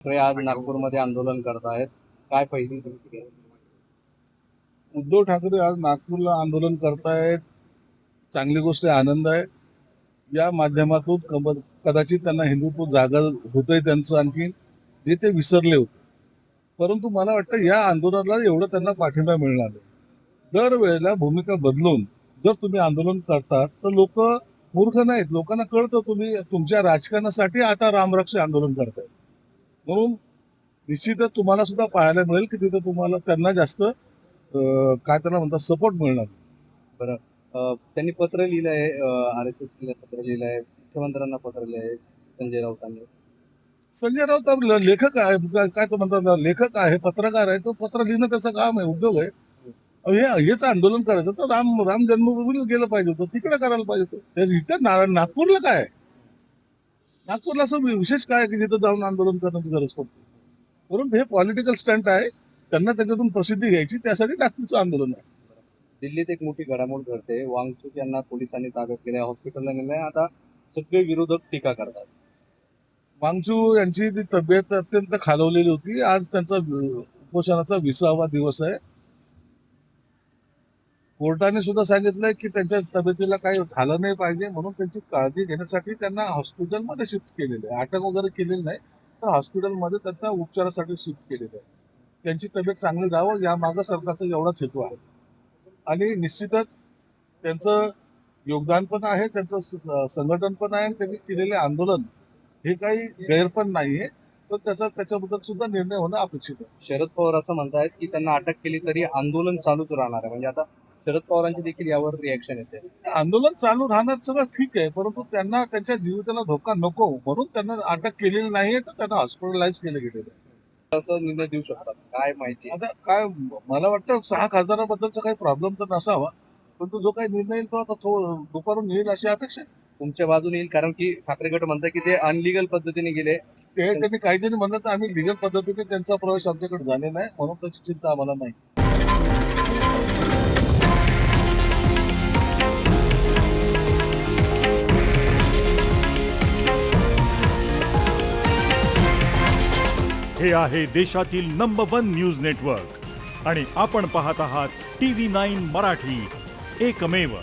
ठाकरे आज नागपूरमध्ये आंदोलन करतायत, काय पहिली प्रतिक्रिया? उद्धव ठाकरे आज नागपूरला आंदोलन करतायत, चांगली गोष्ट आहे, आनंद आहे. या माध्यमातून कदाचित त्यांना हिंदुत्व जागा होतंय त्यांचं आणखी जे ते विसरले होते. परंतु मला वाटतं या आंदोलनाला एवढं त्यांना पाठिंबा मिळणार नाही. दरवेळेला भूमिका बदलून जर तुम्ही आंदोलन करतात तर लोक मूर्ख नाहीत, लोकांना कळतं तुम्ही तुमच्या राजकारणासाठी आता रामरक्ष आंदोलन करताय. म्हणून निश्चितच तुम्हाला सुद्धा पाहायला मिळेल की तिथे तुम्हाला त्यांना जास्त काय त्याला म्हणतात सपोर्ट मिळणार. बरं, त्यांनी पत्र लिहिलं आहे, RSS पत्र लिहिलं आहे, मुख्यमंत्र्यांना पत्र लिहिलं आहे संजय राऊतांनी. संजय राऊत आपला लेखक आहे, काय तो म्हणतात लेखक आहे, पत्रकार आहे, तो पत्र लिहिणं त्याचं काम आहे, उद्योग आहे. हेच आंदोलन करायचं तर राम जन्मभूमीला गेलं पाहिजे होतं, तिकडे करायला पाहिजे होतं. इथं नागपूरला काय आहे? नागपूरला असं विशेष काय आहे की जिथं जाऊन आंदोलन करण्याची गरज पडते? परंतु हे पॉलिटिकल स्टंट आहे, त्यांना त्याच्यातून प्रसिद्धी घ्यायची, त्यासाठी नागपूरचं आंदोलन आहे. दिल्लीत एक मोठी घडामोड घडते, वांगचूक यांना पोलिसांनी ताब्यात केलं, हॉस्पिटलला नेलंय. आता सगळे विरोधक टीका करतात. वांगचू यांची ती तब्येत अत्यंत खालवलेली होती. आज त्यांचा उपोषणाचा 20वा दिवस आहे. कोर्टाने सुद्धा सांगितलंय की त्यांच्या तब्येतीला काही झालं नाही पाहिजे, म्हणून त्यांची काळजी घेण्यासाठी त्यांना हॉस्पिटलमध्ये शिफ्ट केलेलं आहे. अटक वगैरे केलेली नाही, तर हॉस्पिटलमध्ये त्यांना उपचारासाठी शिफ्ट केलेलं आहे. त्यांची तब्येत चांगली राहावं या मागं सरकारचा एवढाच हेतू आहे. आणि निश्चितच त्यांचं योगदान पण आहे, त्यांचं संघटन पण आहे, त्यांनी केलेले आंदोलन हे काही गैर पण नाहीये, तर त्याच्याबद्दल सुद्धा निर्णय होणं अपेक्षित आहे. शरद पवार असं म्हणतायत की त्यांना अटक केली तरी आंदोलन चालूच राहणार आहे. म्हणजे आता शरद पवारांची देखील यावर रिॲक्शन येते. आंदोलन चालू राहणार सगळं ठीक आहे, परंतु त्यांना त्यांच्या जीविताला धोका नको म्हणून त्यांना अटक केलेली नाहीये, तर त्यांना हॉस्पिटलाइज केलं गेलेलं आहे. असं निर्णय देऊ शकतात, काय माहिती? आता काय मला वाटतं 6 खासदारांबद्दलचा काही प्रॉब्लेम तर नसावा, परंतु जो काही निर्णय येईल तो आता दुपारून येईल अशी अपेक्षा आहे. तुमच्या बाजूने येईल, कारण की ठाकरे गट म्हणतात की ते अनलिगल पद्धतीने गेले. ते त्यांनी काही जणी म्हणलं तर आम्ही लिगल पद्धतीने त्यांचा प्रवेश आमच्याकडे झालेला आहे, म्हणून त्याची चिंता आम्हाला नाही. हे आहे देशातील नंबर 1 न्यूज नेटवर्क आणि आपण पाहत आहात TV9 मराठी, एकमेव.